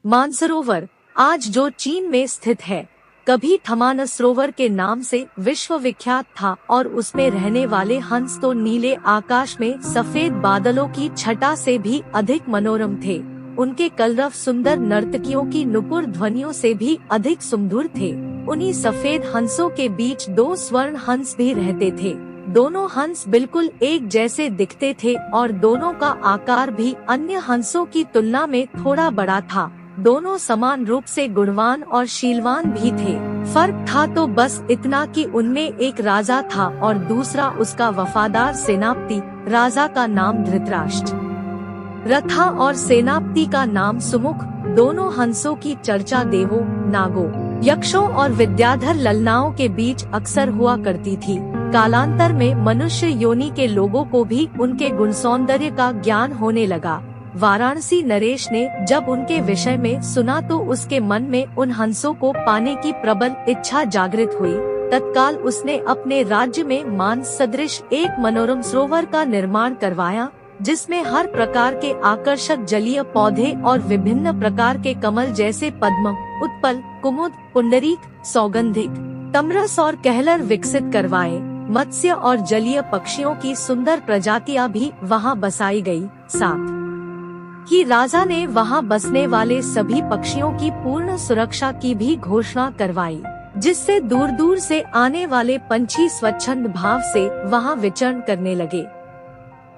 मानसरोवर आज जो चीन में स्थित है, कभी थमानसरोवर के नाम से विश्वविख्यात था और उसमें रहने वाले हंस तो नीले आकाश में सफेद बादलों की छटा से भी अधिक मनोरम थे। उनके कलरव सुंदर नर्तकियों की नुपुर ध्वनियों से भी अधिक सुमधुर थे। उन्हीं सफेद हंसों के बीच दो स्वर्ण हंस भी रहते थे। दोनों हंस बिल्कुल एक जैसे दिखते थे और दोनों का आकार भी अन्य हंसों की तुलना में थोड़ा बड़ा था। दोनों समान रूप से गुणवान और शीलवान भी थे। फर्क था तो बस इतना कि उनमें एक राजा था और दूसरा उसका वफादार सेनापति। राजा का नाम धृतराष्ट्र रथा और सेनापति का नाम सुमुख। दोनों हंसों की चर्चा देवों, नागों, यक्षों और विद्याधर ललनाओं के बीच अक्सर हुआ करती थी। कालांतर में मनुष्य योनि के लोगों को भी उनके गुण सौंदर्य का ज्ञान होने लगा। वाराणसी नरेश ने जब उनके विषय में सुना तो उसके मन में उन हंसों को पाने की प्रबल इच्छा जागृत हुई। तत्काल उसने अपने राज्य में मानस सदृश एक मनोरम सरोवर का निर्माण करवाया, जिसमें हर प्रकार के आकर्षक जलीय पौधे और विभिन्न प्रकार के कमल जैसे पद्म, उत्पल, कुमुद, पुंडरीक, सौगंधिक, तमरस और कहलर विकसित करवाए। मत्स्य और जलीय पक्षियों की सुंदर प्रजातियां भी वहां बसाई गई। साथ ही राजा ने वहां बसने वाले सभी पक्षियों की पूर्ण सुरक्षा की भी घोषणा करवाई, जिससे दूर दूर से आने वाले पंछी स्वच्छंद भाव से वहां विचरण करने लगे।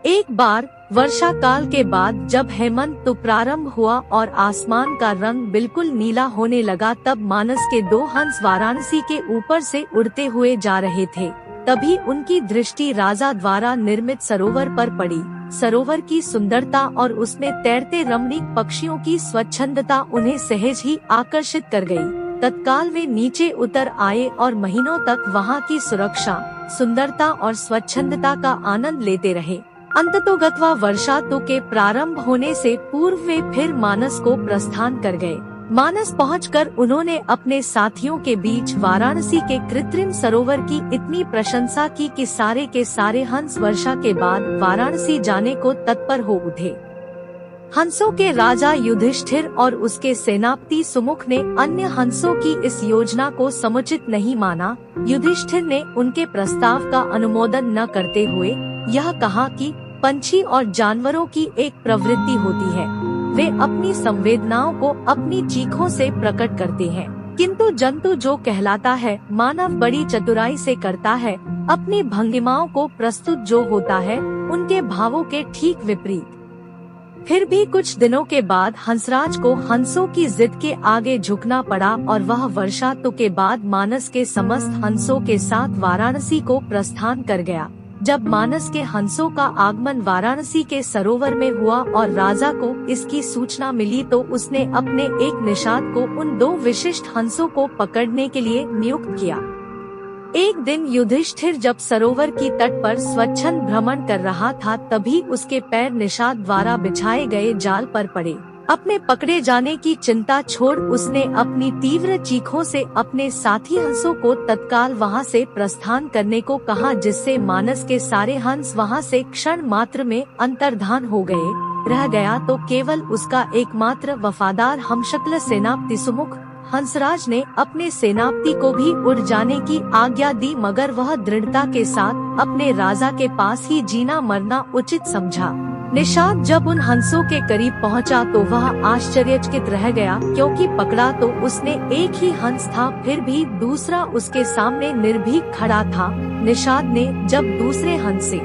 एक बार वर्षा काल के बाद जब हेमंत प्रारंभ हुआ और आसमान का रंग बिल्कुल नीला होने लगा, तब मानस के दो हंस वाराणसी के ऊपर से उड़ते हुए जा रहे थे। तभी उनकी दृष्टि राजा द्वारा निर्मित सरोवर पर पड़ी। सरोवर की सुंदरता और उसमें तैरते रमणीक पक्षियों की स्वच्छंदता उन्हें सहज ही आकर्षित कर गई। तत्काल वे नीचे उतर आए और महीनों तक वहां की सुरक्षा, सुंदरता और स्वच्छंदता का आनंद लेते रहे। अंततोगत्वा वर्षा ऋतु के प्रारंभ होने से पूर्व वे फिर मानस को प्रस्थान कर गए। मानस पहुंचकर उन्होंने अपने साथियों के बीच वाराणसी के कृत्रिम सरोवर की इतनी प्रशंसा की कि सारे के सारे हंस वर्षा के बाद वाराणसी जाने को तत्पर हो उठे। हंसों के राजा युधिष्ठिर और उसके सेनापति सुमुख ने अन्य हंसों की इस योजना को समुचित नहीं माना। युधिष्ठिर ने उनके प्रस्ताव का अनुमोदन न करते हुए यह कहा कि पंछी और जानवरों की एक प्रवृत्ति होती है, वे अपनी संवेदनाओं को अपनी चीखों से प्रकट करते हैं, किंतु जंतु जो कहलाता है मानव बड़ी चतुराई से करता है। अपनी भंगिमाओं को प्रस्तुत जो होता है उनके भावों के ठीक विपरीत। फिर भी कुछ दिनों के बाद हंसराज को हंसों की जिद के आगे झुकना पड़ा और वह वर्षा ऋतु के बाद मानस के समस्त हंसों के साथ वाराणसी को प्रस्थान कर गया। जब मानस के हंसों का आगमन वाराणसी के सरोवर में हुआ और राजा को इसकी सूचना मिली तो उसने अपने एक निषाद को उन दो विशिष्ट हंसों को पकड़ने के लिए नियुक्त किया। एक दिन युधिष्ठिर जब सरोवर की तट पर स्वच्छंद भ्रमण कर रहा था, तभी उसके पैर निषाद द्वारा बिछाए गए जाल पर पड़े। अपने पकड़े जाने की चिंता छोड़ उसने अपनी तीव्र चीखों से अपने साथी हंसों को तत्काल वहां से प्रस्थान करने को कहा, जिससे मानस के सारे हंस वहां से क्षण मात्र में अंतर्धान हो गए। रह गया तो केवल उसका एकमात्र वफादार हमशक्ल सेनापति सुमुख। हंसराज ने अपने सेनापति को भी उड़ जाने की आज्ञा दी, मगर वह दृढ़ता के साथ अपने राजा के पास ही जीना मरना उचित समझा। निषाद जब उन हंसों के करीब पहुंचा तो वह आश्चर्यचकित रह गया, क्योंकि पकड़ा तो उसने एक ही हंस था, फिर भी दूसरा उसके सामने निर्भीक खड़ा था। निषाद ने जब दूसरे हंस से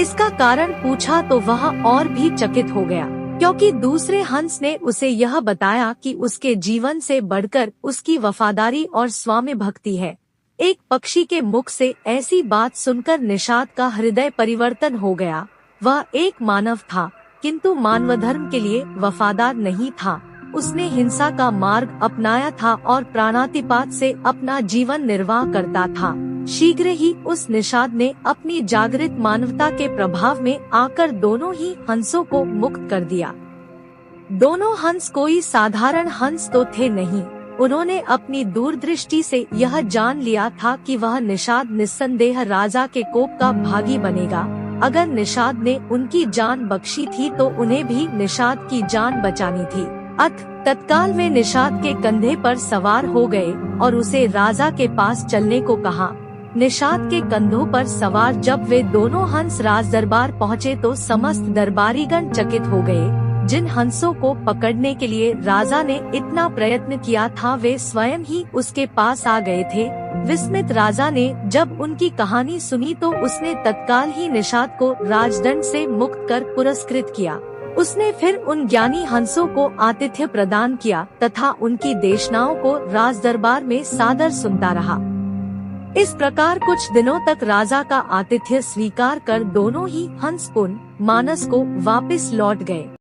इसका कारण पूछा तो वह और भी चकित हो गया, क्योंकि दूसरे हंस ने उसे यह बताया कि उसके जीवन से बढ़कर उसकी वफादारी और स्वामी भक्ति है। एक पक्षी के मुख से ऐसी बात सुनकर निषाद का हृदय परिवर्तन हो गया। वह एक मानव था, किंतु मानव धर्म के लिए वफादार नहीं था। उसने हिंसा का मार्ग अपनाया था और प्राणातिपात से अपना जीवन निर्वाह करता था। शीघ्र ही उस निषाद ने अपनी जागृत मानवता के प्रभाव में आकर दोनों ही हंसों को मुक्त कर दिया। दोनों हंस कोई साधारण हंस तो थे नहीं। उन्होंने अपनी दूरदृष्टि से यह जान लिया था कि वह निषाद निस्संदेह राजा के कोप का भागी बनेगा। अगर निषाद ने उनकी जान बख्शी थी तो उन्हें भी निषाद की जान बचानी थी। अथ तत्काल वे निषाद के कंधे पर सवार हो गए और उसे राजा के पास चलने को कहा। निषाद के कंधों पर सवार जब वे दोनों हंस राज दरबार पहुँचे तो समस्त दरबारीगण चकित हो गए। जिन हंसों को पकड़ने के लिए राजा ने इतना प्रयत्न किया था वे स्वयं ही उसके पास आ गए थे। विस्मित राजा ने जब उनकी कहानी सुनी तो उसने तत्काल ही निषाद को राजदंड से मुक्त कर पुरस्कृत किया। उसने फिर उन ज्ञानी हंसों को आतिथ्य प्रदान किया तथा उनकी देशनाओं को राज दरबार में सादर सुनता रहा। इस प्रकार कुछ दिनों तक राजा का आतिथ्य स्वीकार कर दोनों ही हंस पुन मानस को वापस लौट गए।